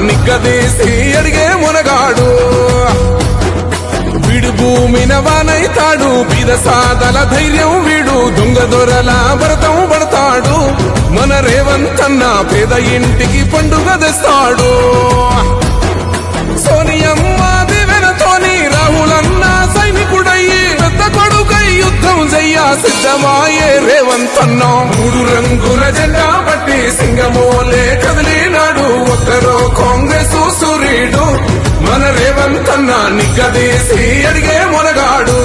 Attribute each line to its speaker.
Speaker 1: నిగ్గదీసి అడిగే మునగాడు వీడు భూమిన వానైతాడు బీద సాదల ధైర్యం వీడు దొంగ దొరల భరతం పడతాడు మన రేవంతన్న పేద ఇంటికి పండుగ తెస్తాడు సోనియమ్మ దివెనతోని రాహులన్న సైనికుడయ్యి పెద్ద కొడుకై యుద్ధం చెయ్య సిద్ధమాయే రేవంతన్న మూడు రంగుల జెండా పట్టి సింగమోలే కదిలినాడు ఒక్కరో కాంగ్రెస్ సూర్యుడు మన రేవంతన్న నిగ్గదీసి అడిగే మునగాడు